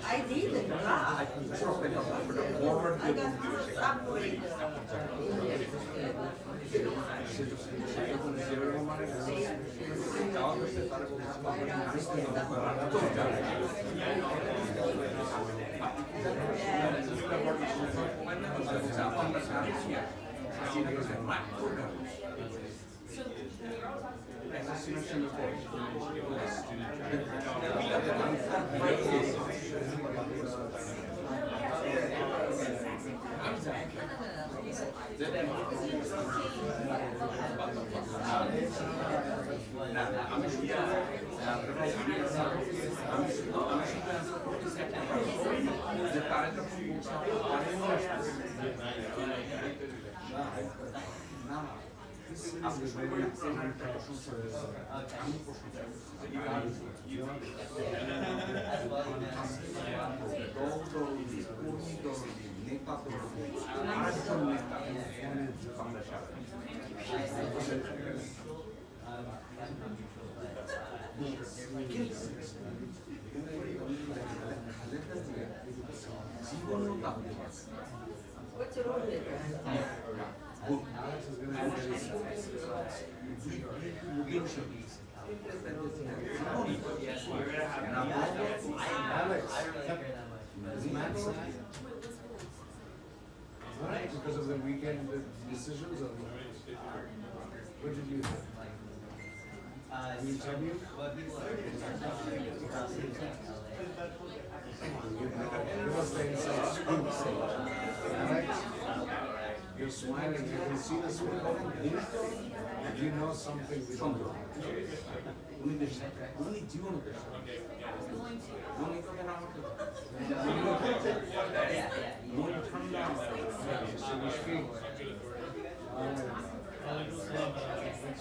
I didn't laugh. I got upgrade. What's wrong with her? Because of the weekend decisions, or what did you think? Can you tell me? Give us the inside scoop. Alex, you're smiling. You can see the smile. You know something we don't know. What's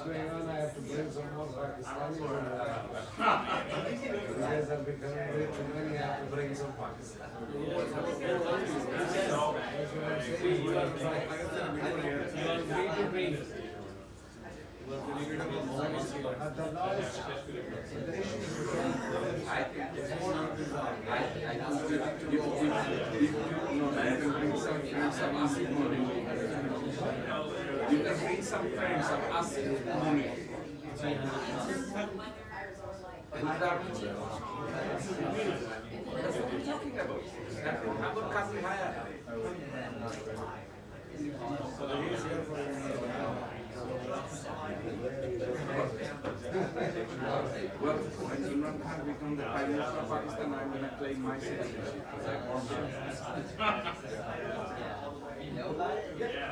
going on? I have to bring some more Pakistanis. You guys are becoming very too many. I have to bring some Pakistanis. At the last, the issue you can bring some friends of us money. That's what we're talking about. How about Kasi Haya? Well, when Imran Khan becomes the Prime Minister of Pakistan, I'm going to claim my citizenship because I'm born here.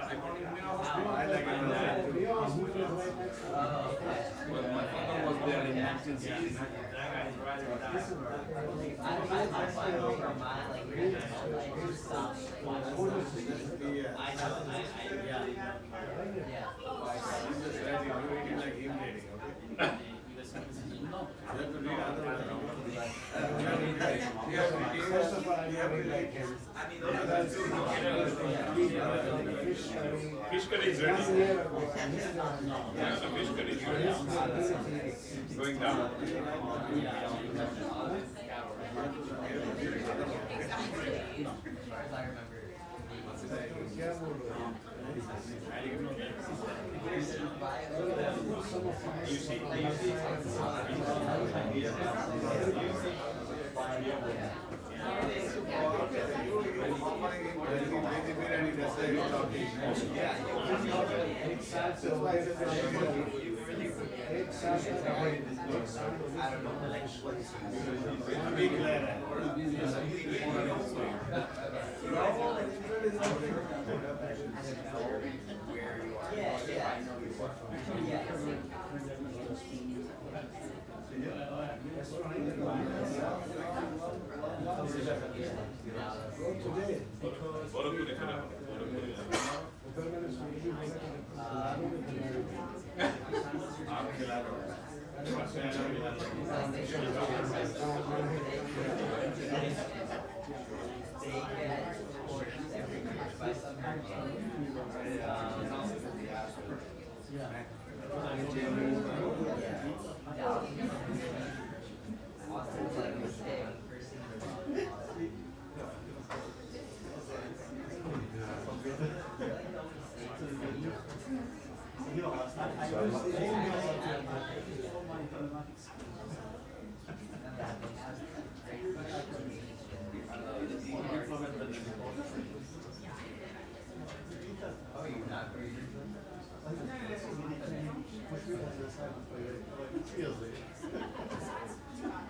I born in Mina Hospital. Well, my father was there in 1960. First of all, I really like him. Fish curry is ready. 1 year ago, Yeah, the fish curry is ready. Going down.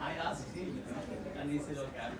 I asked him, and he said, okay, I'm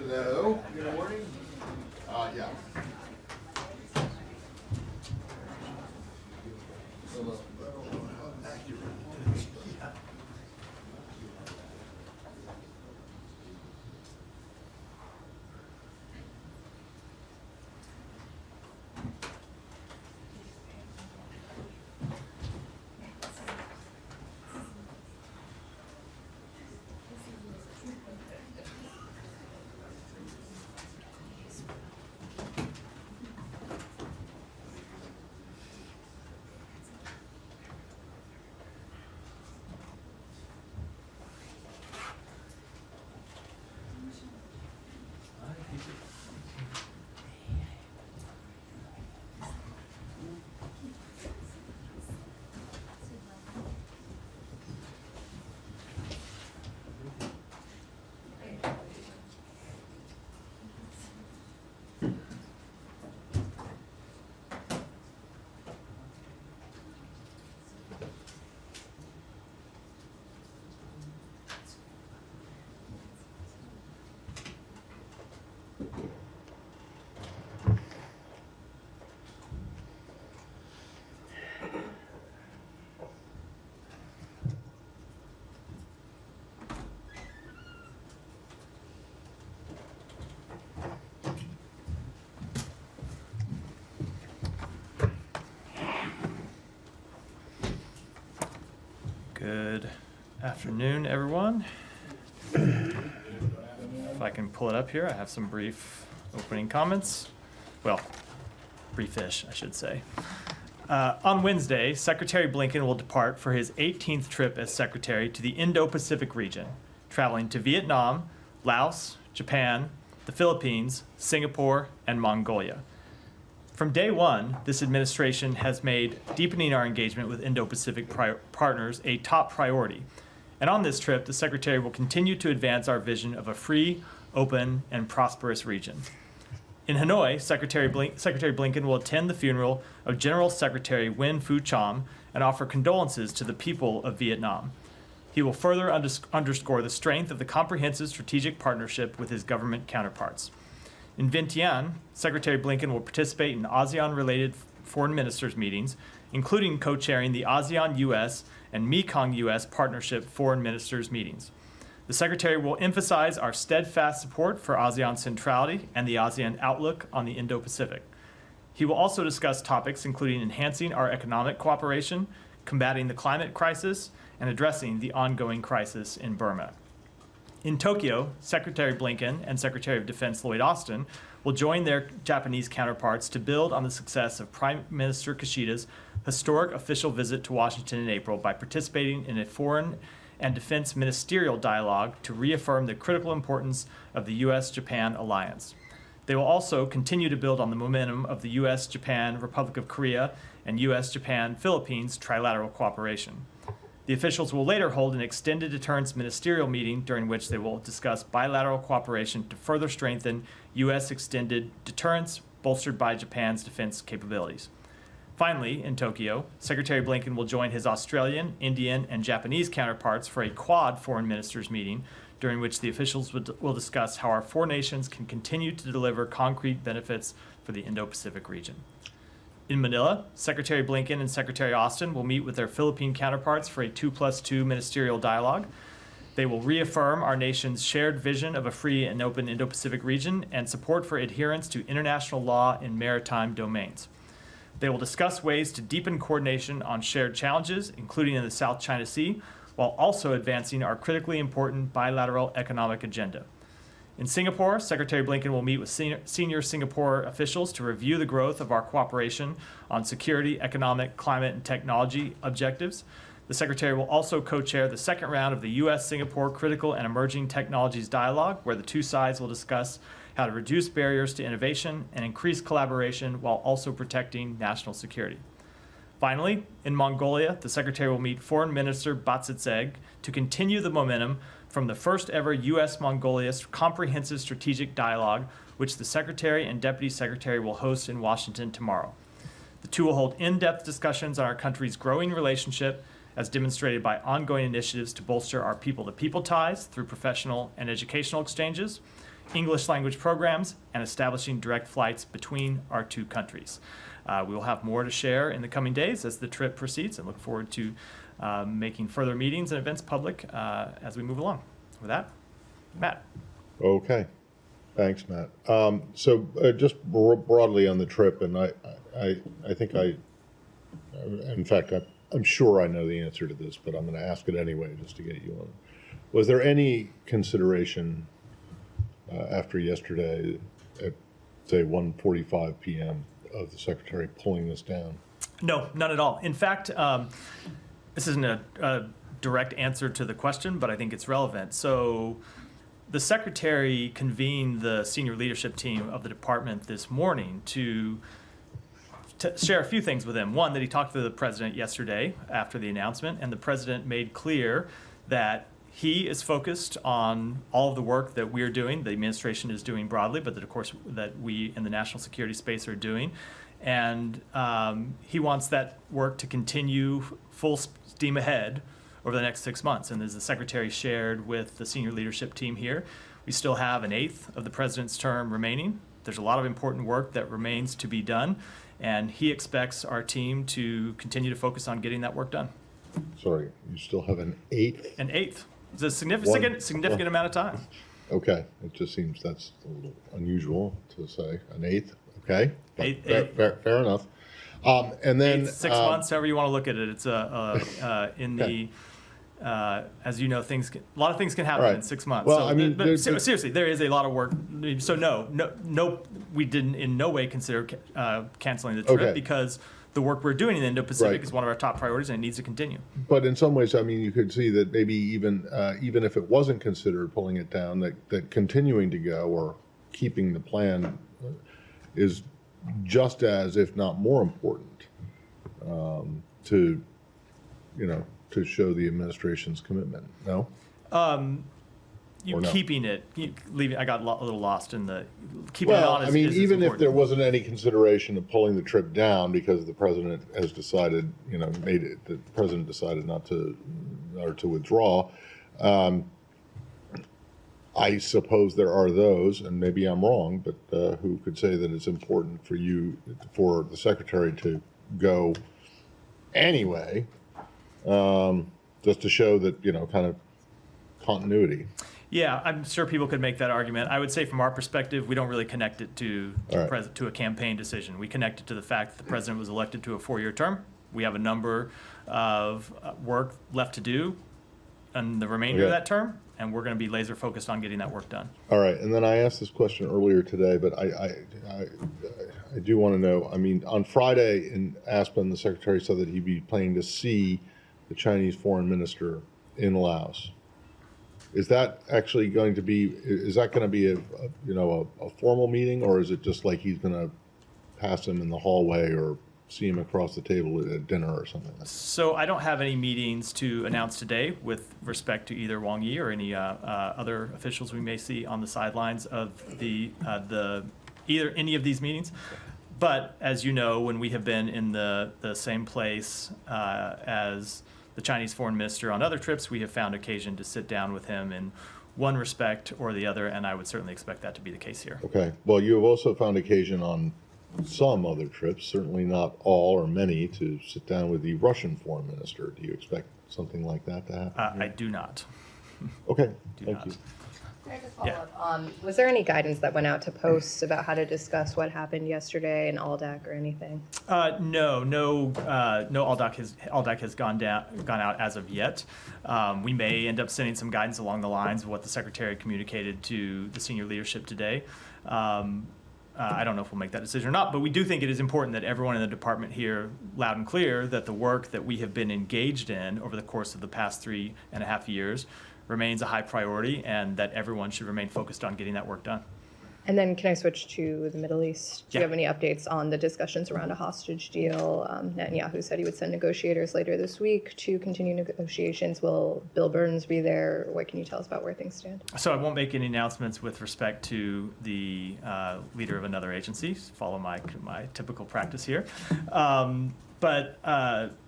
Hello. Good morning. Yeah. Good afternoon, everyone. If I can pull it up here, I have some brief opening comments. Well, briefish, I should say. On Wednesday, Secretary Blinken will depart for his 18th trip as Secretary to the Indo-Pacific region, traveling to Vietnam, Laos, Japan, the Philippines, Singapore, and Mongolia. From day one, this administration has made deepening our engagement with Indo-Pacific partners a top priority. And on this trip, the Secretary will continue to advance our vision of a free, open, and prosperous region. In Hanoi, Secretary Blinken will attend the funeral of General Secretary Nguyen Phu Chom and offer condolences to the people of Vietnam. He will further underscore the strength of the comprehensive strategic partnership with his government counterparts. In Vientiane, Secretary Blinken will participate in ASEAN-related foreign ministers' meetings, including co-chairing the ASEAN-US and Mekong-US Partnership Foreign Ministers' meetings. The Secretary will emphasize our steadfast support for ASEAN centrality and the ASEAN outlook on the Indo-Pacific. He will also discuss topics including enhancing our economic cooperation, combating the climate crisis, and addressing the ongoing crisis in Burma. In Tokyo, Secretary Blinken and Secretary of Defense Lloyd Austin will join their Japanese counterparts to build on the success of Prime Minister Kishida's historic official visit to Washington in April by participating in a foreign and defense ministerial dialogue to reaffirm the critical importance of the U.S.-Japan alliance. They will also continue to build on the momentum of the U.S.-Japan, Republic of Korea, and U.S.-Japan-Philippines trilateral cooperation. The officials will later hold an extended deterrence ministerial meeting during which they will discuss bilateral cooperation to further strengthen U.S. extended deterrence, bolstered by Japan's defense capabilities. Finally, in Tokyo, Secretary Blinken will join his Australian, Indian, and Japanese counterparts for a Quad foreign ministers meeting, during which the officials will discuss how our four nations can continue to deliver concrete benefits for the Indo-Pacific region. In Manila, Secretary Blinken and Secretary Austin will meet with their Philippine counterparts for a 2+2 ministerial dialogue. They will reaffirm our nation's shared vision of a free and open Indo-Pacific region and support for adherence to international law in maritime domains. They will discuss ways to deepen coordination on shared challenges, including in the South China Sea, while also advancing our critically important bilateral economic agenda. In Singapore, Secretary Blinken will meet with senior Singapore officials to review the growth of our cooperation on security, economic, climate, and technology objectives. The Secretary will also co-chair the second round of the U.S.-Singapore Critical and Emerging Technologies Dialogue, where the two sides will discuss how to reduce barriers to innovation and increase collaboration while also protecting national security. Finally, in Mongolia, the Secretary will meet Foreign Minister Batsitseg to continue the momentum from the first ever U.S.-Mongolia Comprehensive Strategic Dialogue, which the Secretary and Deputy Secretary will host in Washington tomorrow. The two will hold in-depth discussions on our country's growing relationship, as demonstrated by ongoing initiatives to bolster our people-to-people ties through professional and educational exchanges, English language programs, and establishing direct flights between our two countries. We will have more to share in the coming days as the trip proceeds, and look forward to making further meetings and events public as we move along. With that, Matt. Okay. Thanks, Matt. So just broadly on the trip, and I think in fact, I'm sure I know the answer to this, but I'm going to ask it anyway just to get you on. Was there any consideration after yesterday at, say, 1:45 p.m. of the Secretary pulling this down? No, none at all. In fact, this isn't a direct answer to the question, but I think it's relevant. So the Secretary convened the senior leadership team of the department this morning to share a few things with him. One, that he talked to the President yesterday after the announcement, and the President made clear that he is focused on all of the work that we're doing, the administration is doing broadly, but that, of course, that we in the national security space are doing. And he wants that work to continue full steam ahead over the next 6 months. And as the Secretary shared with the senior leadership team here, we still have an eighth of the President's term remaining. There's a lot of important work that remains to be done, and he expects our team to continue to focus on getting that work done. Sorry, you still have an eighth? An eighth. It's a significant amount of time. Okay, it just seems that's a little unusual to say an eighth. Okay, Eighth. Fair enough. And then 6 months, however you want to look at it. It's in okay. As you know, a lot of things can happen Right. in 6 months. Well, so, I mean, but seriously, there is a lot of work. So no, we didn't in no way consider canceling the trip Okay. because the work we're doing in the Indo-Pacific Right. is one of our top priorities and it needs to continue. But in some ways, I mean, you could see that maybe even if it wasn't considered pulling it down, that continuing to go or keeping the plan is just as, if not more important, to show the administration's commitment. No. You Or no? keeping it, leaving. I got a little lost in the keeping it Well, on. I mean, is even if important. there wasn't any consideration of pulling the trip down because the president has decided, the president decided not to, or to withdraw, I suppose there are those, and maybe I'm wrong, but who could say that it's important for the Secretary to go anyway, just to show that, kind of continuity. Yeah, I'm sure people could make that argument. I would say from our perspective, we don't really connect it to a campaign decision. We connect it to the fact that the president was elected to a 4-year term. We have a number of work left to do in the remainder of that term, and we're going to be laser focused on getting that work done. All right, and then I asked this question earlier today, but I do want to know, I mean, on Friday in Aspen, the Secretary said that he'd be planning to see the Chinese foreign minister in Laos. Is that actually going to be, a formal meeting, or is it just like he's going to pass him in the hallway or see him across the table at dinner or something? So I don't have any meetings to announce today with respect to either Wang Yi or any other officials we may see on the sidelines of the any of these meetings. But as you know, when we have been in the same place as the Chinese foreign minister on other trips, we have found occasion to sit down with him in one respect or the other, and I would certainly expect that to be the case here. Okay. Well, you have also found occasion on some other trips, certainly not all or many, to sit down with the Russian foreign minister. Do you expect something like that to happen? I do not. Okay. Do Thank not. you. Can I just follow Yeah. up? Was there any guidance that went out to posts about how to discuss what happened yesterday in Aldak or anything? No Aldak has gone out as of yet. We may end up sending some guidance along the lines of what the secretary communicated to the senior leadership today. I don't know if we'll make that decision or not, but we do think it is important that everyone in the department hear loud and clear that the work that we have been engaged in over the course of the past 3.5 years remains a high priority, and that everyone should remain focused on getting that work done. And then can I switch to the Middle East? Do you Yeah. have any updates on the discussions around a hostage deal? Netanyahu said he would send negotiators later this week to continue negotiations. Will Bill Burns be there? What can you tell us about where things stand? So I won't make any announcements with respect to the leader of another agency. Follow my typical practice here. But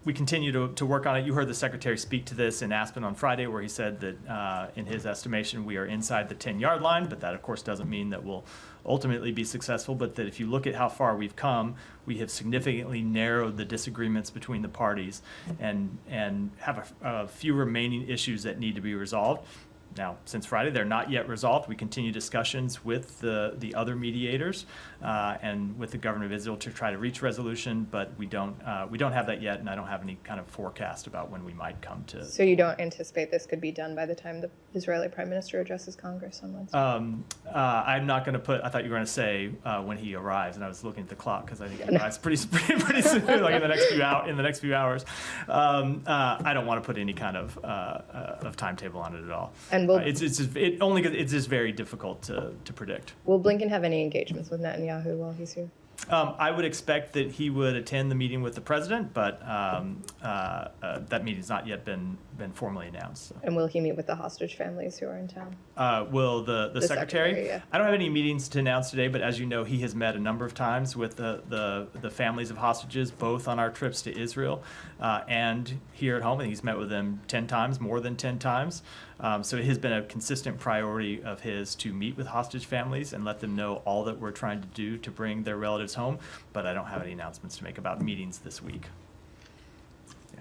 we continue to work on it. You heard the secretary speak to this in Aspen on Friday, where he said that in his estimation we are inside the 10-yard line, but that of course doesn't mean that we'll ultimately be successful, but that if you look at how far we've come, we have significantly narrowed the disagreements between the parties and have a few remaining issues that need to be resolved. Now, since Friday, they're not yet resolved. We continue discussions with the other mediators and with the government of Israel to try to reach resolution, but we don't have that yet, and I don't have any kind of forecast about when we might come to. So you don't anticipate this could be done by the time the Israeli Prime Minister addresses Congress on Wednesday? I'm not going to put. I thought you were going to say when he arrives, and I was looking at the clock because I think he arrives pretty soon, like in the next few hours. I don't want to put any kind of timetable on it at all. And It's just very difficult to predict. will Blinken have any engagements with Netanyahu while he's here? I would expect that he would attend the meeting with the president, but that meeting's not yet been formally announced. So. And will he meet with the hostage families who are in town? Will the secretary? Yeah. I don't have any meetings to announce today, but as you know, he has met a number of times with the families of hostages, both on our trips to Israel and here at home. And he's met with them 10 times, more than 10 times. So it has been a consistent priority of his to meet with hostage families and let them know all that we're trying to do to bring their relatives home. But I don't have any announcements to make about meetings this week. Yeah.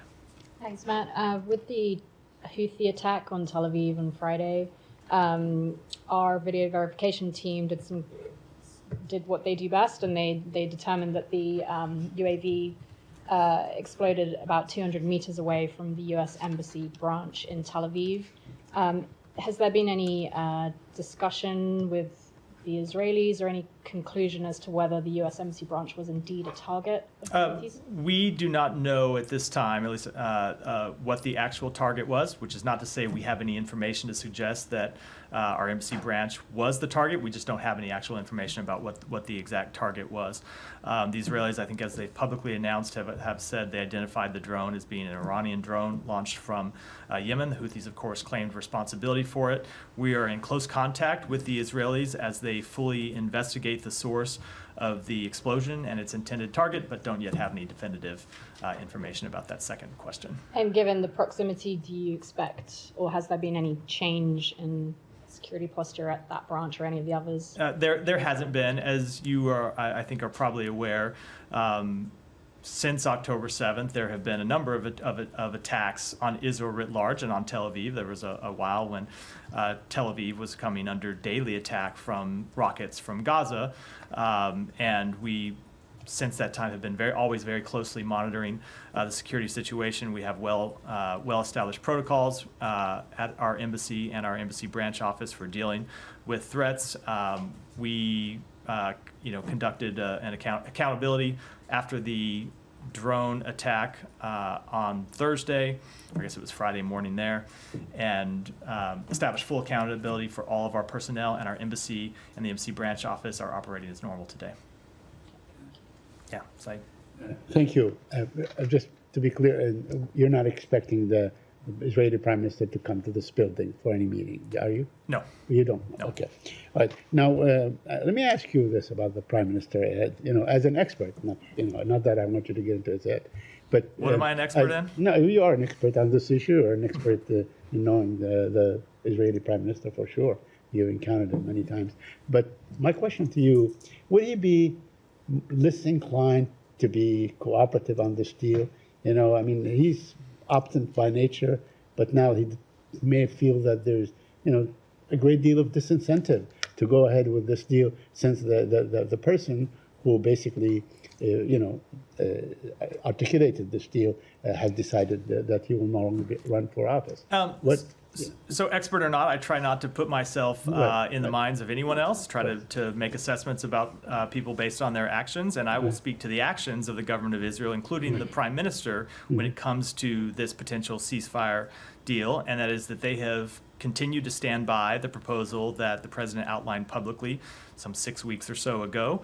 Thanks, Matt. With the Houthi attack on Tel Aviv on Friday, our video verification team did what they do best, and they determined that the UAV exploded about 200 meters away from the U.S. Embassy branch in Tel Aviv. Has there been any discussion with the Israelis or any conclusion as to whether the U.S. Embassy branch was indeed a target of the Houthis? We do not know at this time, at least, what the actual target was, which is not to say we have any information to suggest that our embassy branch was the target. We just don't have any actual information about what the exact target was. The Israelis, I think, as they've publicly announced, have said they identified the drone as being an Iranian drone launched from Yemen. The Houthis, of course, claimed responsibility for it. We are in close contact with the Israelis as they fully investigate the source of the explosion and its intended target, but don't yet have any definitive information about that second question. And given the proximity, do you expect, or has there been any change in security posture at that branch or any of the others? There hasn't been, as you are, I think, are probably aware. Since October 7th, there have been a number of attacks on Israel writ large and on Tel Aviv. There was a while when Tel Aviv was coming under daily attack from rockets from Gaza, and we, since that time, have been always very closely monitoring the security situation. We have well-established protocols at our embassy and our embassy branch office for dealing with threats. We conducted an accountability after the drone attack on Thursday, I guess it was Friday morning there, and established full accountability for all of our personnel, and our embassy and the embassy branch office are operating as normal today. Yeah, so Thank you. Just to be clear, you're not expecting the the Israeli Prime Minister to come to this building for any meeting. Are you? No. You don't? No. Okay. All right. Now, let me ask you this about the Prime Minister, as an expert, not that I want you to get into his head, but... What am I an expert in? No, you are an expert on this issue, or an expert in knowing the Israeli Prime Minister for sure. You've encountered him many times. But my question to you, would he be less inclined to be cooperative on this deal? He's obstinate by nature, but now he may feel that there's, a great deal of disincentive to go ahead with this deal, since the person who basically, articulated this deal has decided that he will no longer run for office. So expert or not, I try not to put myself in the minds of anyone else, try to make assessments about people based on their actions, and I will speak to the actions of the government of Israel, including the Prime Minister, when it comes to this potential ceasefire deal, and that is that they have continued to stand by the proposal that the president outlined publicly some 6 weeks or so ago.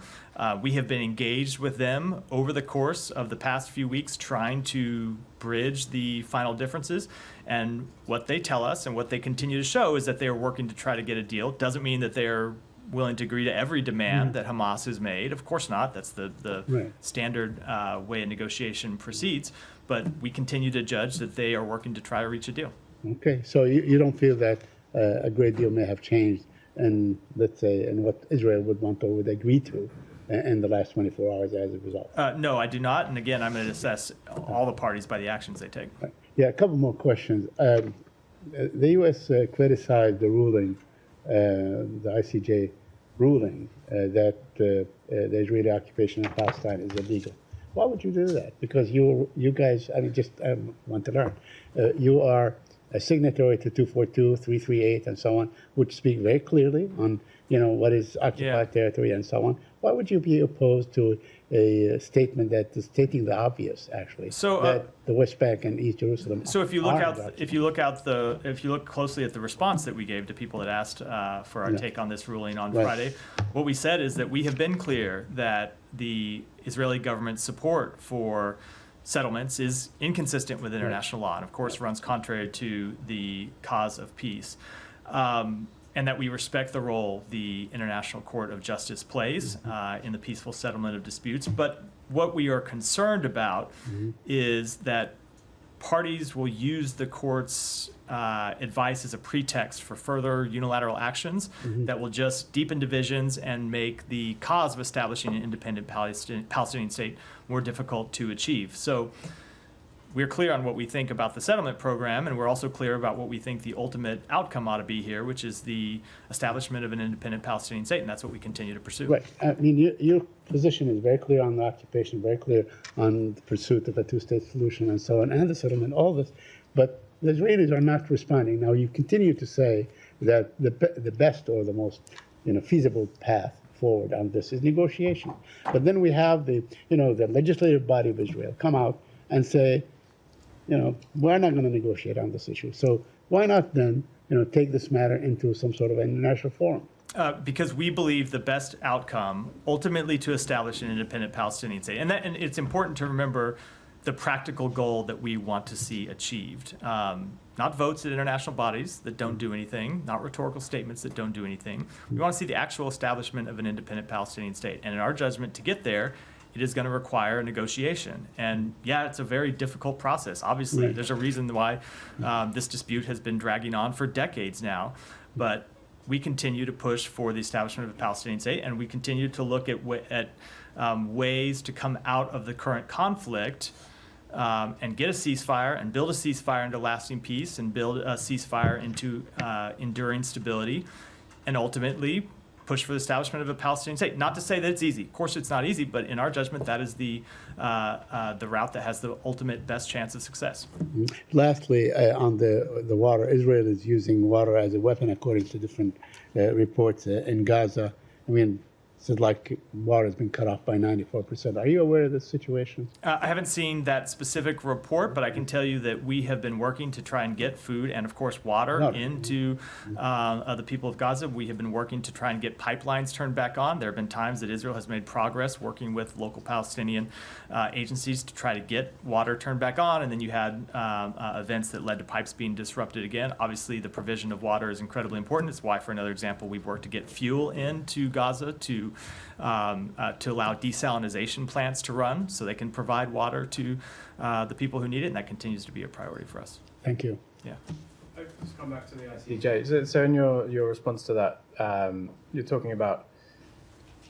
We have been engaged with them over the course of the past few weeks, trying to bridge the final differences. And what they tell us and what they continue to show is that they are working to try to get a deal. Doesn't mean that they are willing to agree to every demand that Hamas has made. Of course not. That's the standard way a negotiation proceeds. But we continue to judge that they are working to try to reach a deal. Okay, so you don't feel that a great deal may have changed, and let's say, and what Israel would want or would agree to in the last 24 hours as a result? No, I do not. And again, I'm going to assess all the parties by the actions they take. Right. Yeah, a couple more questions. The U.S. criticized the ruling, the ICJ ruling, that the Israeli occupation of Palestine is illegal. Why would you do that? Because you guys, I want to learn. You are a signatory to 242, 338, and so on, which speak very clearly on, what is occupied territory and so on. Why would you be opposed to a statement that is stating the obvious, actually, that the West Bank and East Jerusalem? So if you look closely at the response that we gave to people that asked for our take on this ruling on Friday, what we said is that we have been clear that the Israeli government's support for settlements is inconsistent with international law, and of course runs contrary to the cause of peace. And that we respect the role the International Court of Justice plays in the peaceful settlement of disputes. But what we are concerned about is that parties will use the court's advice as a pretext for further unilateral actions that will just deepen divisions and make the cause of establishing an independent Palestinian state more difficult to achieve. So we're clear on what we think about the settlement program, and we're also clear about what we think the ultimate outcome ought to be here, which is the establishment of an independent Palestinian state, and that's what we continue to pursue. Right. I mean, your position is very clear on the occupation, very clear on the pursuit of a two-state solution and so on, and the settlement, all this. But the Israelis are not responding. Now, you continue to say that the best or the most feasible path forward on this is negotiation. But then we have the legislative body of Israel come out and say, we're not going to negotiate on this issue. So why not then, take this matter into some sort of an international forum? Because we believe the best outcome, ultimately, to establish an independent Palestinian state, and it's important to remember the practical goal that we want to see achieved. Not votes at international bodies that don't do anything, not rhetorical statements that don't do anything. We want to see the actual establishment of an independent Palestinian state. And in our judgment, to get there, it is going to require a negotiation. And yeah, it's a very difficult process. Obviously, there's a reason why this dispute has been dragging on for decades now. But we continue to push for the establishment of a Palestinian state, and we continue to look at ways to come out of the current conflict and get a ceasefire and build a ceasefire into lasting peace and build a ceasefire into enduring stability, and ultimately push for the establishment of a Palestinian state. Not to say that it's easy. Of course, it's not easy, but in our judgment, that is the route that has the ultimate best chance of success. Lastly, on the water, Israel is using water as a weapon, according to different reports in Gaza. I mean, It's like water has been cut off by 94%. Are you aware of this situation? I haven't seen that specific report, but I can tell you that we have been working to try and get food and, of course, water into the people of Gaza. We have been working to try and get pipelines turned back on. There have been times that Israel has made progress working with local Palestinian agencies to try to get water turned back on, and then you had events that led to pipes being disrupted again. Obviously, the provision of water is incredibly important. It's why, for another example, we've worked to get fuel into Gaza to allow desalination plants to run so they can provide water to the people who need it, and that continues to be a priority for us. Thank you. Yeah. Just come back to the ICJ. So in your response to that, you're talking about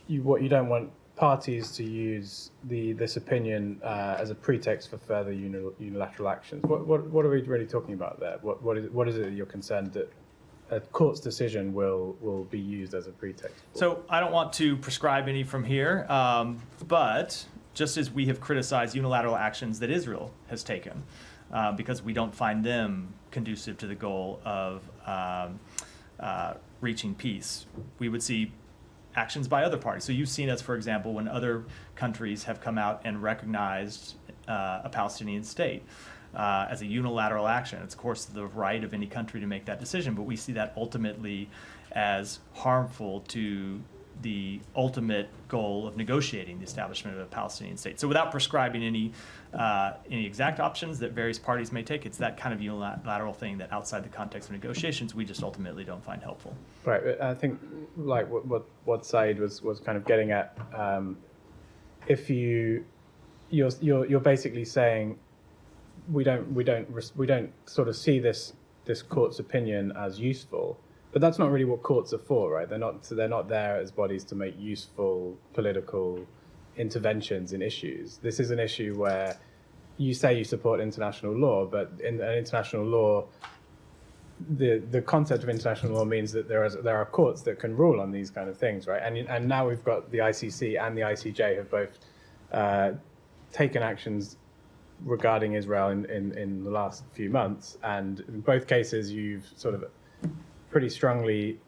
what you don't want parties to use this opinion as a pretext for further unilateral actions. What are we really talking about there? What is it that you're concerned that a court's decision will be used as a pretext for? So I don't want to prescribe any from here, but just as we have criticized unilateral actions that Israel has taken, because we don't find them conducive to the goal of reaching peace, we would see actions by other parties. So you've seen us, for example, when other countries have come out and recognized a Palestinian state as a unilateral action. It's, of course, the right of any country to make that decision, but we see that ultimately as harmful to the ultimate goal of negotiating the establishment of a Palestinian state. So without prescribing any exact options that various parties may take, it's that kind of unilateral thing that outside the context of negotiations, we just ultimately don't find helpful. Right. I think like what Said was kind of getting at, if you're basically saying we don't sort of see this court's opinion as useful. But that's not really what courts are for, right? They're not there as bodies to make useful political interventions in issues. This is an issue where you say you support international law, but in international law, the concept of international law means that there are courts that can rule on these kind of things, right? And now we've got the ICC and the ICJ have both taken actions regarding Israel in the last few months, and in both cases you've sort of pretty strongly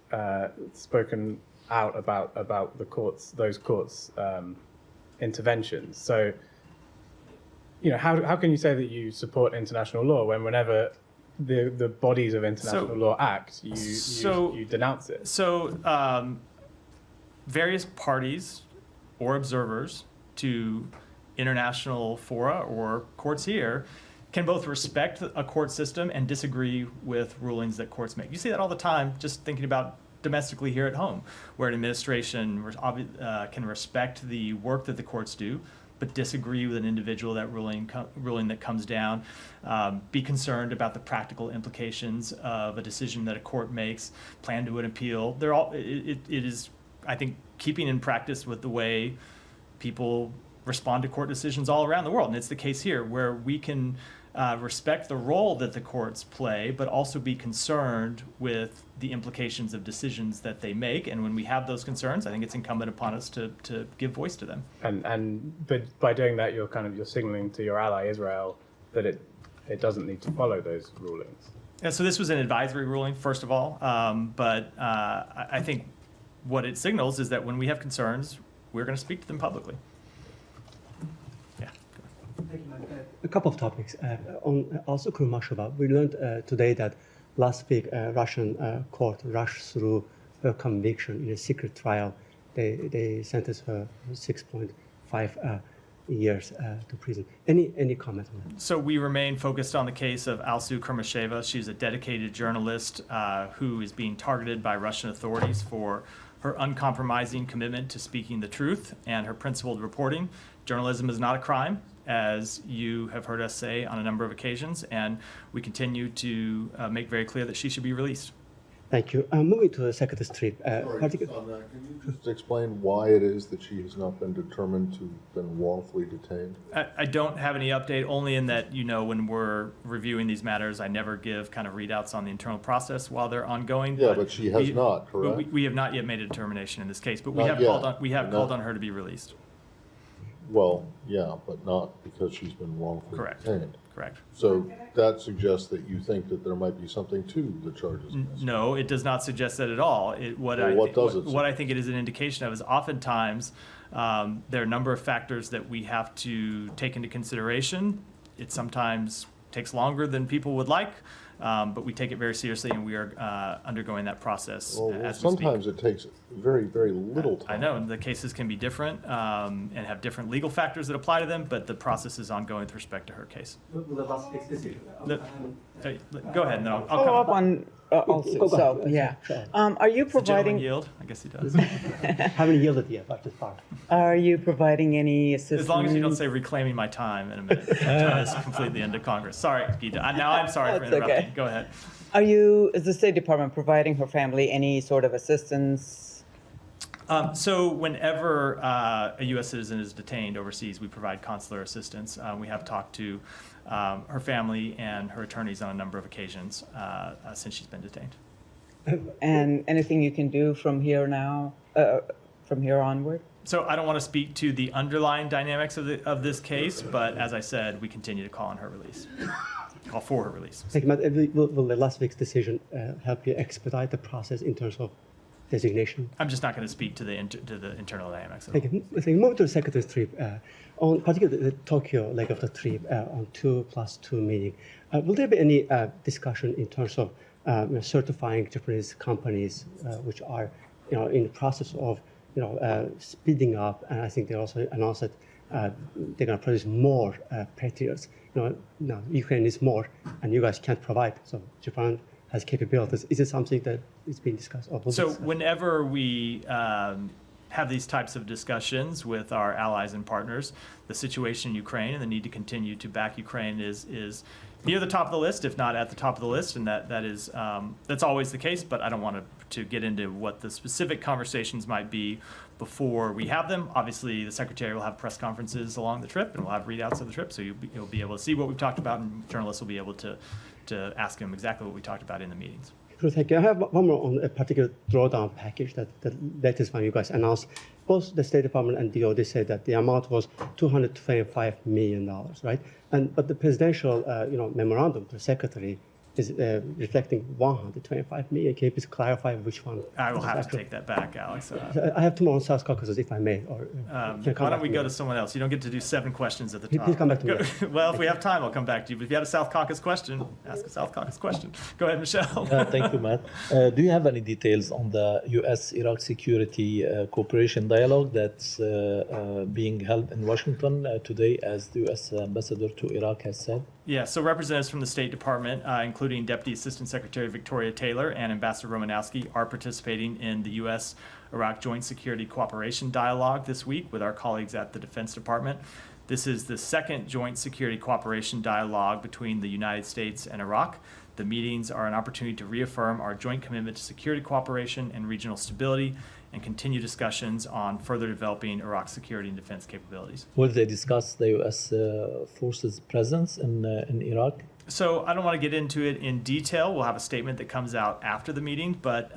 spoken out about those courts interventions. So, how can you say that you support international law whenever the bodies of international law act, you denounce it? So, various parties or observers to international fora or courts here can both respect a court system and disagree with rulings that courts make. You see that all the time, just thinking about domestically here at home, where an administration can respect the work that the courts do, but disagree with an individual that ruling that comes down, be concerned about the practical implications of a decision that a court makes, plan to an appeal. It is, I think, keeping in practice with the way people respond to court decisions all around the world. And it's the case here, where we can respect the role that the courts play, but also be concerned with the implications of decisions that they make. And when we have those concerns, I think it's incumbent upon us to give voice to them. But by doing that, you're signaling to your ally Israel that it doesn't need to follow those rulings. Yeah, so this was an advisory ruling, first of all, but I think what it signals is that when we have concerns, we're going to speak to them publicly. A couple of topics. On also Mashaba, we learned today that last week Russian court rushed through her conviction in a secret trial. They sentenced her 6.5 years to prison. Any comment on that? So we remain focused on the case of Alsu Kurmasheva. She's a dedicated journalist who is being targeted by Russian authorities for her uncompromising commitment to speaking the truth and her principled reporting. Journalism is not a crime, as you have heard us say on a number of occasions, and we continue to make very clear that she should be released. Thank you. Moving to the second strip. Sorry, on that, can you just explain why it is that she has not been determined to have been wrongfully detained? I don't have any update, only in that, when we're reviewing these matters, I never give kind of readouts on the internal process while they're ongoing. Yeah, but she has not, correct? We have not yet made a determination in this case, but we Not have yet. called on her to be released. Well, yeah, but not because she's been wrongfully Correct. detained. Correct. So that suggests that you think that there might be something to the charges. No, it does not suggest that at all. What I think it is an indication of is oftentimes there are a number of factors that we have to take into consideration. It sometimes takes longer than people would like, but we take it very seriously, and we are undergoing that process as we speak. Sometimes it takes very, very little time. I know, and the cases can be different and have different legal factors that apply to them, but the process is ongoing with respect to her case. The last fixed decision. Go ahead, and then I'll Follow up on also. Go So ahead. yeah, Sure. are you Does the gentleman providing yield? I guess he does. Haven't yielded yet, but it's far. are you providing any assistance? As long as you don't say reclaiming my time in a minute. Turn this completely into Congress. Sorry, Gita. Now I'm sorry for That's interrupting. okay. Go ahead. Are you, is the State Department providing her family any sort of assistance? So whenever a U.S. citizen is detained overseas, we provide consular assistance. We have talked to her family and her attorneys on a number of occasions since she's been detained. And anything you can do from here now, from here onward? So I don't want to speak to the underlying dynamics of this case, but as I said, we continue to call on her release. Call for her release. Thank you, Matt. Will the last week's decision help you expedite the process in terms of designation? I'm just not going to speak to the internal dynamics of Thank it. you. Moving to the Secretary's trip, on particularly the Tokyo leg of the trip, on 2+2 meeting, will there be any discussion in terms of certifying Japanese companies which are, in the process of, speeding up? And I think they also announced that they're going to produce more Patriots. Now Ukraine needs more, and you guys can't provide. So Japan has capabilities. Is it something that is being discussed? So whenever we have these types of discussions with our allies and partners, the situation in Ukraine and the need to continue to back Ukraine is near the top of the list, if not at the top of the list, and that's always the case. But I don't want to get into what the specific conversations might be before we have them. Obviously, the Secretary will have press conferences along the trip, and we'll have readouts of the trip, so you'll be able to see what we've talked about, and journalists will be able to ask him exactly what we talked about in the meetings. Thank you. I have one more on a particular drawdown package that the latest one you guys announced. Both the State Department and DOD said that the amount was $225 million, right? But the presidential memorandum to the Secretary is reflecting $125 million. Can you please clarify which one? I will have to take that back, Alex. I have two more on South Caucasus, if I may. Or why don't we go to someone else? You don't get to do 7 questions at the top. Please come back to me. Well, if we have time, I'll come back to you. But if you had a South Caucasus question, ask a South Caucasus question. Go ahead, Michelle. Thank you, Matt. Do you have any details on the U.S.-Iraq security cooperation dialogue that's being held in Washington today, as the U.S. ambassador to Iraq has said? Yeah, so representatives from the State Department, including Deputy Assistant Secretary Victoria Taylor and Ambassador Romanowski, are participating in the U.S.-Iraq Joint Security Cooperation Dialogue this week with our colleagues at the Defense Department. This is the second Joint Security Cooperation Dialogue between the United States and Iraq. The meetings are an opportunity to reaffirm our joint commitment to security cooperation and regional stability, and continue discussions on further developing Iraq's security and defense capabilities. Will they discuss the U.S. forces' presence in Iraq? So I don't want to get into it in detail. We'll have a statement that comes out after the meeting, but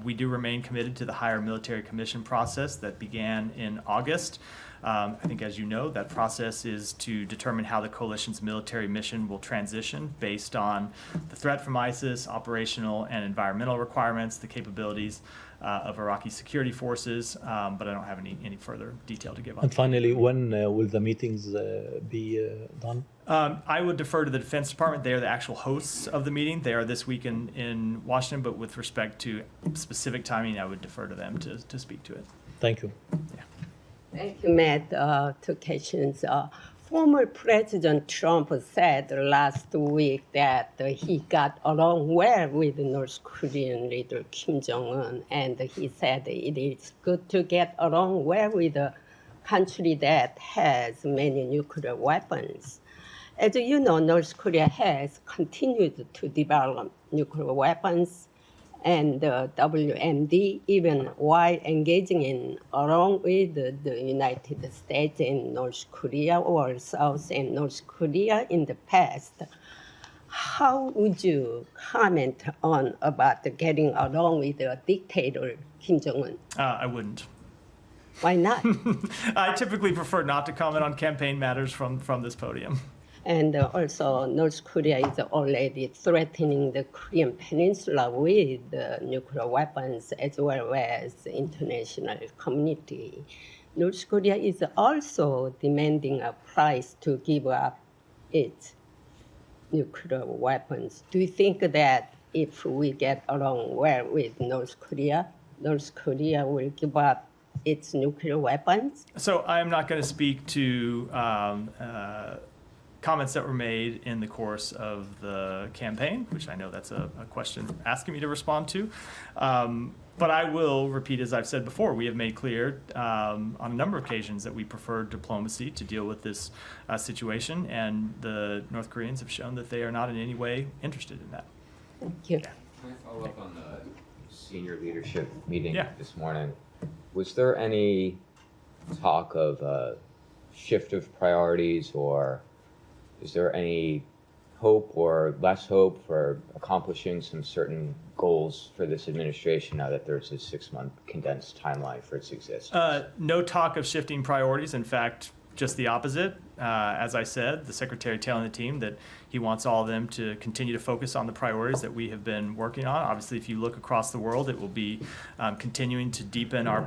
we do remain committed to the higher military commission process that began in August. I think, as you know, that process is to determine how the coalition's military mission will transition based on the threat from ISIS, operational and environmental requirements, the capabilities of Iraqi security forces, but I don't have any further detail to give on. And finally, when will the meetings be done? I would defer to the Defense Department. They are the actual hosts of the meeting. They are this week in Washington, but with respect to specific timing, I would defer to them to speak to it. Thank you. Yeah. Thank you, Matt. 2 questions. Former President Trump said last week that he got along well with North Korean leader Kim Jong-un, and he said it is good to get along well with a country that has many nuclear weapons. As you know, North Korea has continued to develop nuclear weapons and WMD, even while engaging along with the United States and North Korea, or South and North Korea in the past. How would you comment about getting along with the dictator Kim Jong-un? I wouldn't. Why not? I typically prefer not to comment on campaign matters from this podium. And also, North Korea is already threatening the Korean Peninsula with nuclear weapons as well as the international community. North Korea is also demanding a price to give up its nuclear weapons. Do you think that if we get along well with North Korea will give up its nuclear weapons? So I'm not going to speak to comments that were made in the course of the campaign, which I know that's a question asking me to respond to. But I will repeat, as I've said before, we have made clear on a number of occasions that we prefer diplomacy to deal with this situation, and the North Koreans have shown that they are not in any way interested in that. Thank you. Can I follow up on the senior leadership meeting this morning? Was there any talk of a shift of priorities, or is there any hope or less hope for accomplishing some certain goals for this administration now that there's a 6-month condensed timeline for its existence? No talk of shifting priorities. In fact, just the opposite. As I said, the secretary telling the team that he wants all of them to continue to focus on the priorities that we have been working on. Obviously, if you look across the world, it will be continuing to deepen our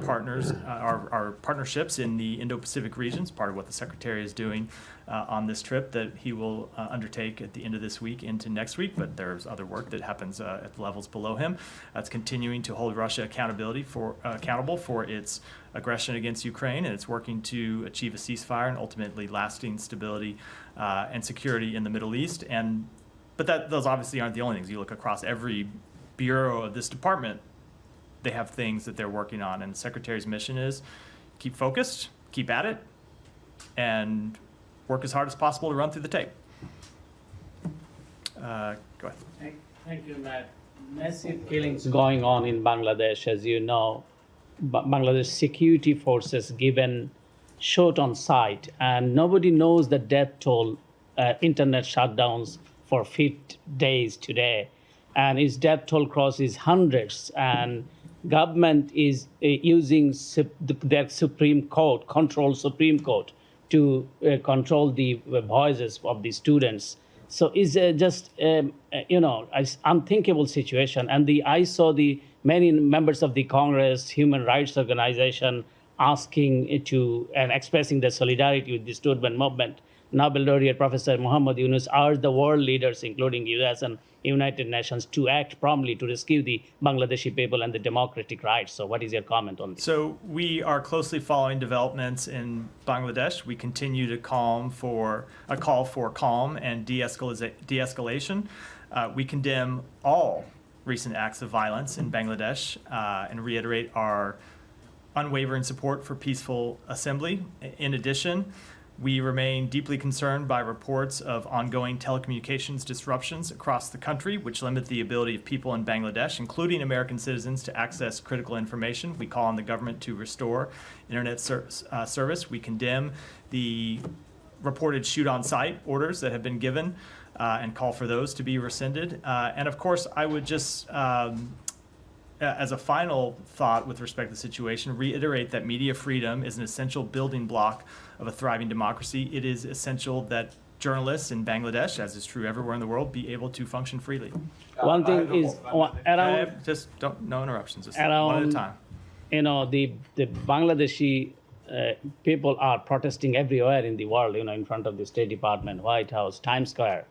partnerships in the Indo-Pacific regions, part of what the secretary is doing on this trip that he will undertake at the end of this week into next week, but there's other work that happens at the levels below him. It's continuing to hold Russia accountable for its aggression against Ukraine, and it's working to achieve a ceasefire and ultimately lasting stability and security in the Middle East. But those obviously aren't the only things. You look across every bureau of this department, they have things that they're working on, and the secretary's mission is keep focused, keep at it, and work as hard as possible to run through the tape. Go ahead. Thank you, Matt. Massive killings going on in Bangladesh, as you know. Bangladesh security forces given shot on sight, and nobody knows the death toll. Internet shutdowns for 50 days today, and its death toll crosses hundreds, and government is using their Supreme Court, Supreme Court, to control the voices of the students. So it's just, an unthinkable situation. And I saw the many members of the Congress, human rights organization, asking to and expressing their solidarity with the student movement. Nobel laureate Professor Muhammad Yunus urged the world leaders, including US and United Nations, to act promptly to rescue the Bangladeshi people and the democratic rights. So what is your comment on this? So we are closely following developments in Bangladesh. We continue to call for calm and de-escalation. We condemn all recent acts of violence in Bangladesh and reiterate our unwavering support for peaceful assembly. In addition, we remain deeply concerned by reports of ongoing telecommunications disruptions across the country, which limit the ability of people in Bangladesh, including American citizens, to access critical information. We call on the government to restore internet service. We condemn the reported shoot-on-sight orders that have been given and call for those to be rescinded. And of course, I would just, as a final thought with respect to the situation, reiterate that media freedom is an essential building block of a thriving democracy. It is essential that journalists in Bangladesh, as is true everywhere in the world, be able to function freely. One thing is around no interruptions, just around, one at a time. The Bangladeshi people are protesting everywhere in the world, in front of the State Department, White House, Times Square.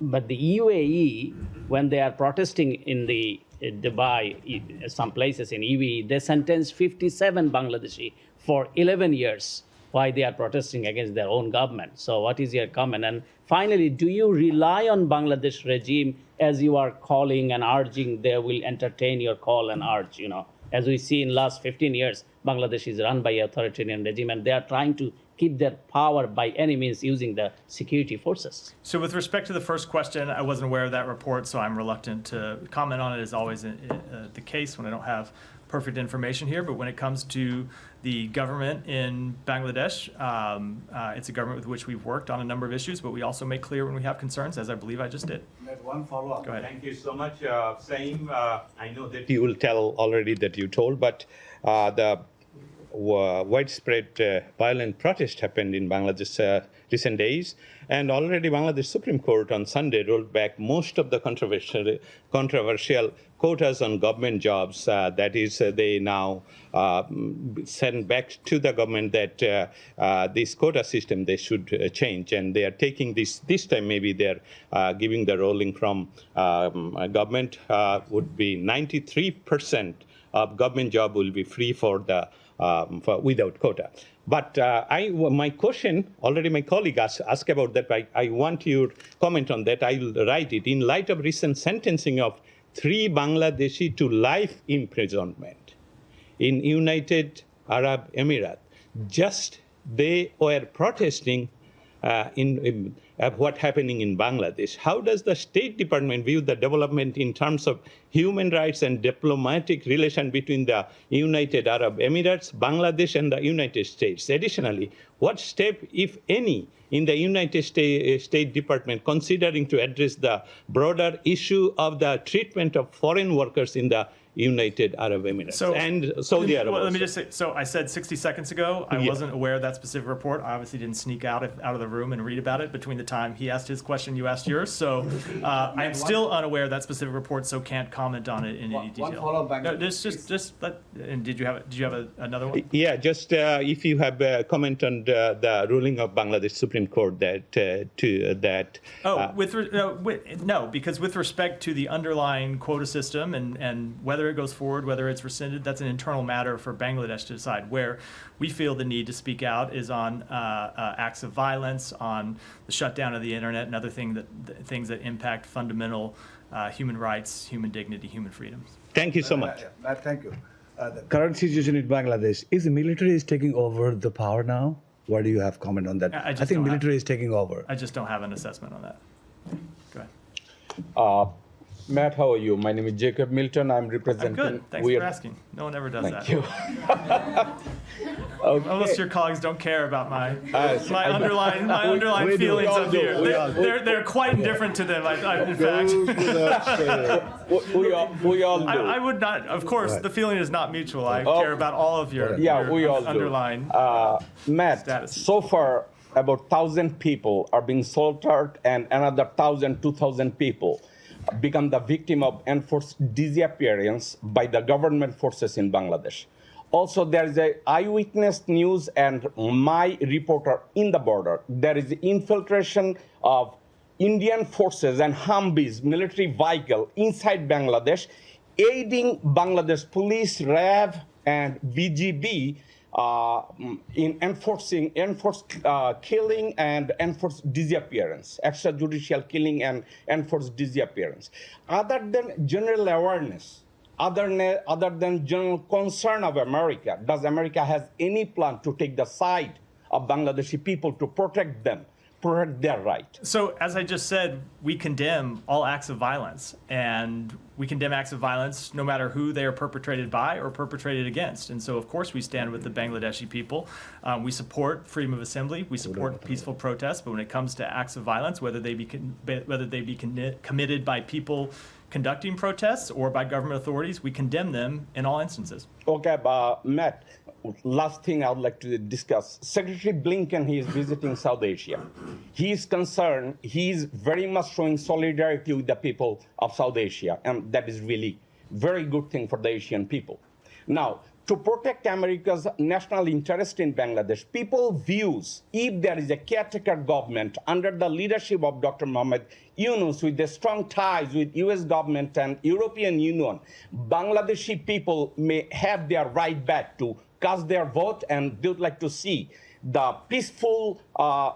But the UAE, when they are protesting in the Dubai, some places in UAE, they sentenced 57 Bangladeshi for 11 years. Why they are protesting against their own government. So what is your comment? And finally, do you rely on Bangladesh regime as you are calling and urging they will entertain your call and urge, As we see in last 15 years, Bangladesh is run by authoritarian regime, and they are trying to keep their power by any means using the security forces. So with respect to the first question, I wasn't aware of that report, so I'm reluctant to comment on it, as always the case when I don't have perfect information here. But when it comes to the government in Bangladesh, it's a government with which we've worked on a number of issues, but we also make clear when we have concerns, as I believe I just did. One follow-up. Go ahead. Thank you so much, Saim. I know that you will tell already that you told, but the widespread violent protest happened in Bangladesh recent days, and already Bangladesh Supreme Court on Sunday rolled back most of the controversial quotas on government jobs. That is, they now send back to the government that this quota system they should change, and they are taking this time. Maybe they're giving the ruling from government would be 93% of government job will be free for the without quota. But my question, already my colleague asked about that. I want your comment on that. I'll write it. In light of recent sentencing of 3 Bangladeshi to life imprisonment in United Arab Emirates, just they were protesting in what happening in Bangladesh. How does the State Department view the development in terms of human rights and diplomatic relation between the United Arab Emirates, Bangladesh, and the United States? Additionally, what step, if any, in the United State Department considering to address the broader issue of the treatment of foreign workers in the United Arab Emirates and Saudi Arabia? Well, let me just say, so I said 60 seconds ago, I wasn't aware of that specific report. I obviously didn't sneak out of the room and read about it between the time he asked his question, you asked yours. So I am still unaware of that specific report, so can't comment on it in any detail. One follow-up back. No, just let, and did you have another one? Yeah, just if you have a comment on the ruling of Bangladesh Supreme Court that no, because with respect to the underlying quota system and whether it goes forward, whether it's rescinded, that's an internal matter for Bangladesh to decide. Where we feel the need to speak out is on acts of violence, on the shutdown of the internet, and other things that impact fundamental human rights, human dignity, human freedoms. Thank you so much. Thank you. The current situation in Bangladesh, is the military is taking over the power now? What do you have comment on that? I think military is taking over. I just don't have an assessment on that. Go ahead. Matt, how are you? My name is Jacob Milton. I'm representing. I'm good. Thanks for asking. No one ever does that. Thank you. Most of your colleagues don't care about my underlying feelings up here. They're quite indifferent to them. In fact, we all do. I would not. Of course, the feeling is not mutual. I care about all of your we all underlying Matt, status. So far, about 1,000 people are being slaughtered, and another 1,000, 2,000 people become the victim of enforced disappearance by the government forces in Bangladesh. Also, there is a eyewitness news and my reporter in the border. There is infiltration of Indian forces and Humvees military vehicle inside Bangladesh, aiding Bangladesh police, RAV, and BGB in enforced killing and enforced disappearance, extrajudicial killing and enforced disappearance. Other than general awareness, other than general concern of America, does America has any plan to take the side of Bangladeshi people to protect them, protect their right? So, as I just said, we condemn all acts of violence, and we condemn acts of violence no matter who they are perpetrated by or perpetrated against. And so, of course, we stand with the Bangladeshi people. We support freedom of assembly. We support peaceful protests. But when it comes to acts of violence, whether they be committed by people conducting protests or by government authorities, we condemn them in all instances. Okay, Matt, last thing I would like to discuss. Secretary Blinken, he is visiting South Asia. He is concerned, he is very much showing solidarity with the people of South Asia, and that is really very good thing for the Asian people. Now, to protect America's national interest in Bangladesh, people views if there is a caretaker government under the leadership of Dr. Mohammed Yunus with the strong ties with US government and European Union, Bangladeshi people may have their right back to cast their vote, and they would like to see the peaceful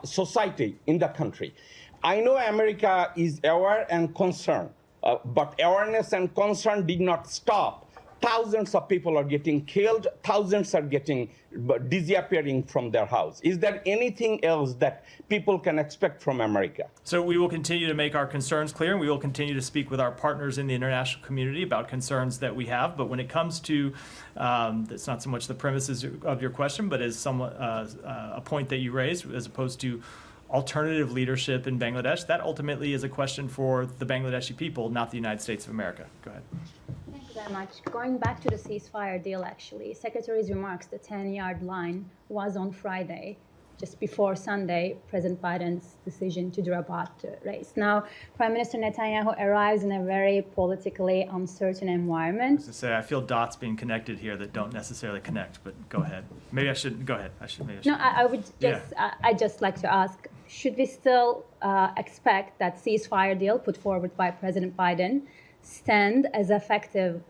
society in the country. I know America is aware and concerned, but awareness and concern did not stop. Thousands of people are getting killed, thousands are getting disappearing from their house. Is there anything else that people can expect from America? So we will continue to make our concerns clear, and we will continue to speak with our partners in the international community about concerns that we have. But when it comes to, it's not so much the premises of your question, but as somewhat a point that you raised, as opposed to alternative leadership in Bangladesh, that ultimately is a question for the Bangladeshi people, not the United States of America. Go ahead. very much. Going back to the ceasefire deal, actually, Secretary's remarks, the 10-yard line, was on Friday, just before Sunday, President Biden's decision to drop out the race. Now, Prime Minister Netanyahu arrives in a very politically uncertain environment. To say, I feel dots being connected here that don't necessarily connect, but go ahead. Maybe I should, go ahead. No, I would just, I'd just like to ask, should we still expect that ceasefire deal put forward by President Biden stand as effective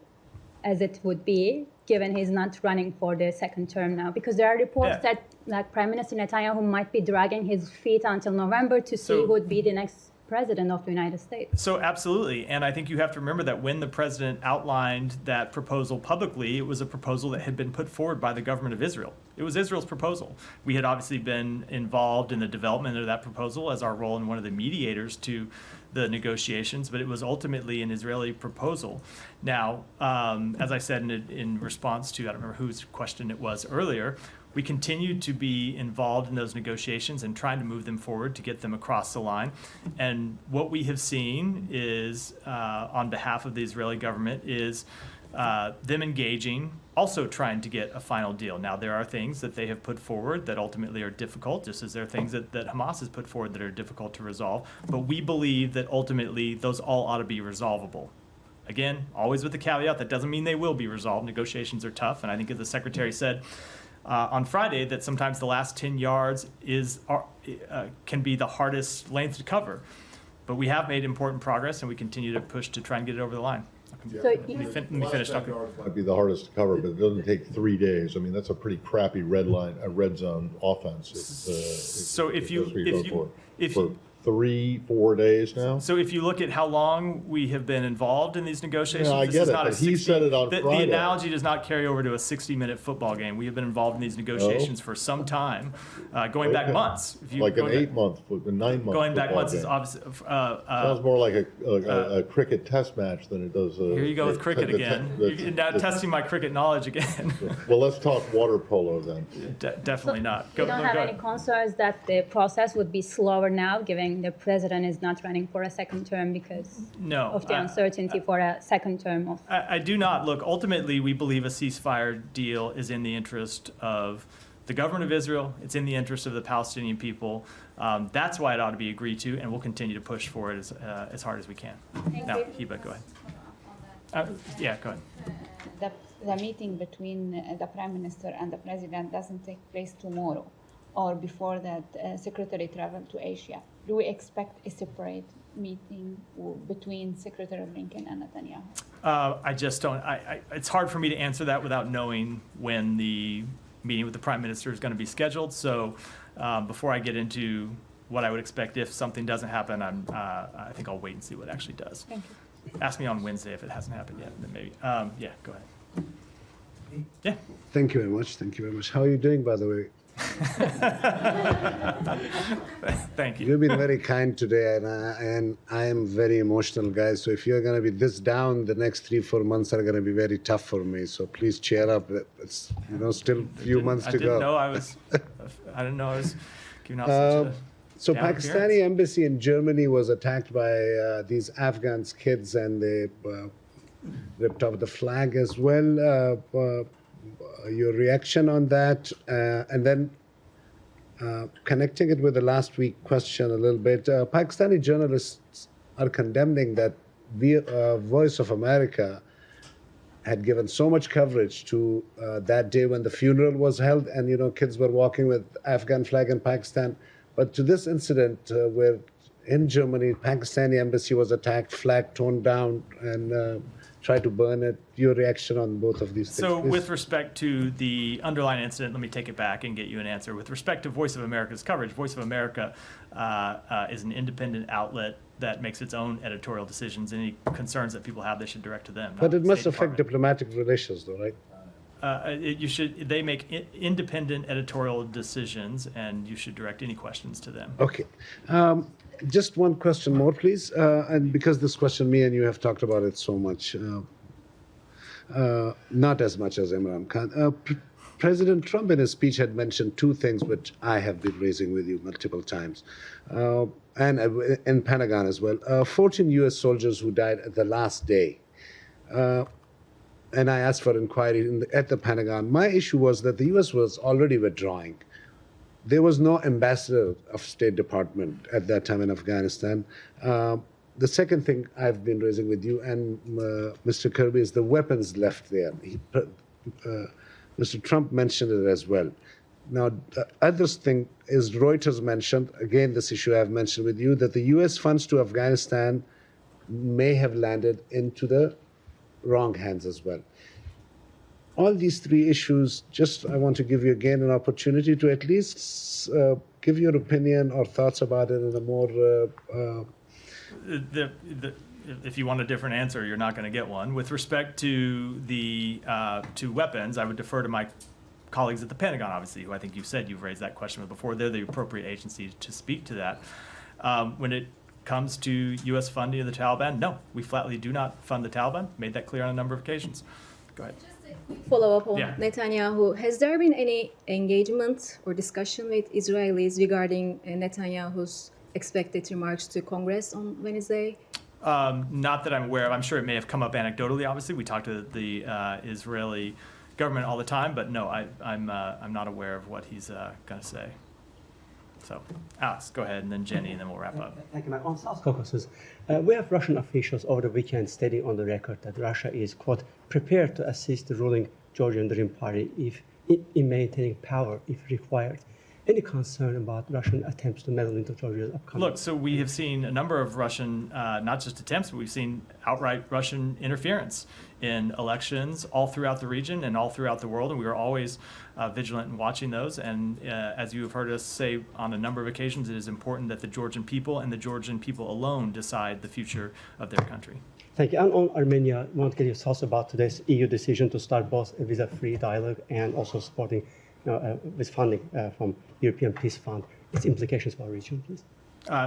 as it would be, given he's not running for the second term now? Because there are reports that Prime Minister Netanyahu might be dragging his feet until November to see who would be the next president of the United States. So absolutely, and I think you have to remember that when the president outlined that proposal publicly, it was a proposal that had been put forward by the government of Israel. It was Israel's proposal. We had obviously been involved in the development of that proposal as our role in one of the mediators to the negotiations, but it was ultimately an Israeli proposal. Now, as I said in response to, I don't remember whose question it was earlier, we continue to be involved in those negotiations and trying to move them forward to get them across the line. And what we have seen is, on behalf of the Israeli government, is them engaging, also trying to get a final deal. Now, there are things that they have put forward that ultimately are difficult, just as there are things that Hamas has put forward that are difficult to resolve. But we believe that ultimately those all ought to be resolvable. Again, always with the caveat, that doesn't mean they will be resolved. Negotiations are tough, and I think as the Secretary said on Friday, that sometimes the last 10 yards can be the hardest length to cover. But we have made important progress, and we continue to push to try and get it over the line. Yeah. So Let me finish talking. Might be the hardest to cover, but it doesn't take 3 days. I mean, that's a pretty crappy red zone offense. So if you 3-4 days now. So if you look at how long we have been involved in these negotiations, I this get is it, not but a he said it on the Friday. analogy does not carry over to a 60-minute football game. We have been involved in these negotiations for some time, going back months. If you Like an go 8-month, a 9-month. Going back football months is game. obviously. Sounds more like a cricket test match than it does. Here you go with cricket again. You're now testing my cricket knowledge again. Well, let's talk water polo then. Definitely not. You don't have any concerns that the process would be slower now, given the president is not running for a second term because of the uncertainty for a second term of. I do not. Look, ultimately, we believe a ceasefire deal is in the interest of the government of Israel. It's in the interest of the Palestinian people. That's why it ought to be agreed to, and we'll continue to push for it as hard as we can. Now, Hiba, go ahead. Yeah, go ahead. The meeting between the Prime Minister and the President doesn't take place tomorrow or before that Secretary traveled to Asia. Do we expect a separate meeting between Secretary Blinken and Netanyahu? I just don't. It's hard for me to answer that without knowing when the meeting with the Prime Minister is going to be scheduled. So before I get into what I would expect if something doesn't happen, I think I'll wait and see what actually does. Thank you. Ask me on Wednesday if it hasn't happened yet, then maybe. Yeah, go ahead. Yeah. Thank you very much. Thank you very much. How are you doing, by the way? Thank you. You've been very kind today, and I am very emotional, guys. So if you're going to be this down, the next 3-4 months are going to be very tough for me. So please cheer up. It's still a few months to go. I didn't know I was giving off such a So down Pakistani appearance. embassy in Germany was attacked by these Afghan kids, and they ripped off the flag as well. Your reaction on that, and then connecting it with the last week question a little bit. Pakistani journalists are condemning that Voice of America had given so much coverage to that day when the funeral was held, and kids were walking with Afghan flag in Pakistan. But to this incident where in Germany, Pakistani embassy was attacked, flag torn down, and tried to burn it. Your reaction on both of these things? So please? with respect to the underlying incident, let me take it back and get you an answer. With respect to Voice of America's coverage, Voice of America is an independent outlet that makes its own editorial decisions. Any concerns that people have, they should direct to them. But it must affect diplomatic relations, though, right? They make independent editorial decisions, and you should direct any questions to them. Okay. Just one question more, please. And because this question, me and you have talked about it so much, not as much as Imran Khan. President Trump in his speech had mentioned two things which I have been raising with you multiple times, and in Pentagon as well. 14 U.S. soldiers who died at the last day. and I asked for inquiry at the Pentagon. My issue was that the U.S. was already withdrawing. There was no ambassador of State Department at that time in Afghanistan. The second thing I've been raising with you and Mr. Kirby is the weapons left there. Mr. Trump mentioned it as well. Now, the other thing is Reuters mentioned, again, this issue I've mentioned with you, that the U.S. funds to Afghanistan may have landed into the wrong hands as well. All these three issues, I want to give you again an opportunity to at least give your opinion or thoughts about it in a more... if you want a different answer, you're not going to get one. With respect to the to weapons, I would defer to my colleagues at the Pentagon, obviously, who I think you've raised that question with before. They're the appropriate agency to speak to that. When it comes to U.S. funding of the Taliban, no, we flatly do not fund the Taliban. Made that clear on a number of occasions. Go ahead. Follow up on Yeah. Netanyahu. Has there been any engagement or discussion with Israelis regarding Netanyahu's expected remarks to Congress on Wednesday? Not that I'm aware of. I'm sure it may have come up anecdotally. Obviously, we talk to the Israeli government all the time, but no, I'm not aware of what he's going to say. So, Alex, go ahead, and then Jenny, and then we'll wrap up. Thank you, Matt. On South Caucasus, we have Russian officials over the weekend stating on the record that Russia is, quote, prepared to assist the ruling Georgian Dream Party in maintaining power if required. Any concern about Russian attempts to meddle into Georgia's upcoming? Look, so we have seen a number of Russian, not just attempts, but we've seen outright Russian interference in elections all throughout the region and all throughout the world, and we are always vigilant in watching those. And as you have heard us say on a number of occasions, it is important that the Georgian people and the Georgian people alone decide the future of their country. Thank you. And on Armenia, I want to get your thoughts about today's EU decision to start both a visa-free dialogue and also supporting with funding from European Peace Fund, its implications for our region, please.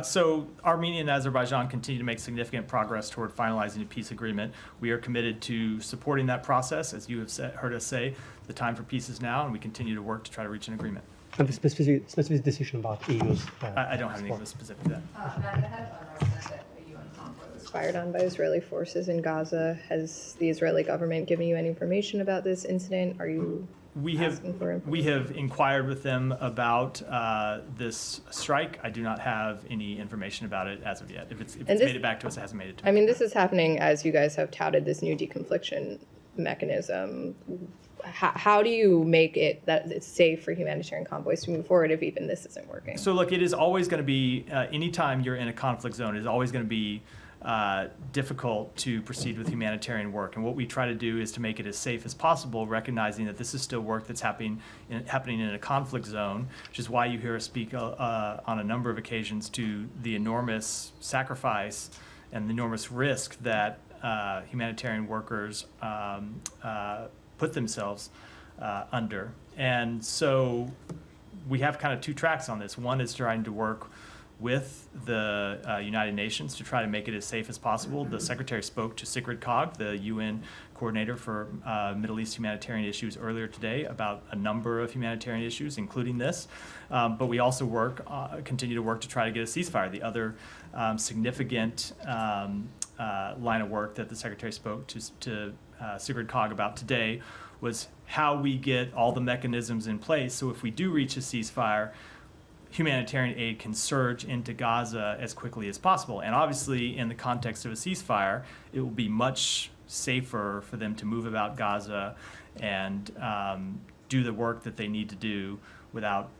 So Armenia and Azerbaijan continue to make significant progress toward finalizing a peace agreement. We are committed to supporting that process. As you have heard us say, the time for peace is now, and we continue to work to try to reach an agreement. And the specific decision about EU's... I don't have anything specific to that. Was fired on by Israeli forces in Gaza. Has the Israeli government given you any information about this incident? Are you... We have inquired with them about this strike. I do not have any information about it as of yet. If it's made it back to us, it hasn't made it to us. I mean, this is happening as you guys have touted this new deconfliction mechanism. How do you make it that it's safe for humanitarian convoys to move forward if even this isn't working? So look, it is always going to be, anytime you're in a conflict zone, it is always going to be difficult to proceed with humanitarian work. And what we try to do is to make it as safe as possible, recognizing that this is still work that's happening in a conflict zone, which is why you hear us speak on a number of occasions to the enormous sacrifice and the enormous risk that humanitarian workers put themselves under. And so we have kind of two tracks on this. One is trying to work with the United Nations to try to make it as safe as possible. The Secretary spoke to CICRID-COG, the UN coordinator for Middle East humanitarian issues, earlier today about a number of humanitarian issues, including this. But we also continue to work to try to get a ceasefire. The other significant line of work that the Secretary spoke to CICRID-COG about today was how we get all the mechanisms in place so if we do reach a ceasefire, humanitarian aid can surge into Gaza as quickly as possible. And obviously, in the context of a ceasefire, it will be much safer for them to move about Gaza and do the work that they need to do without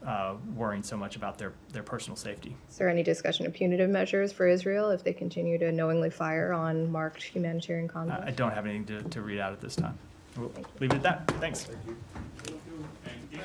worrying so much about their personal safety. Is there any discussion of punitive measures for Israel if they continue to knowingly fire on marked humanitarian convoys? I don't have anything to read out at this time. We'll leave it at that. Thanks. Thank you.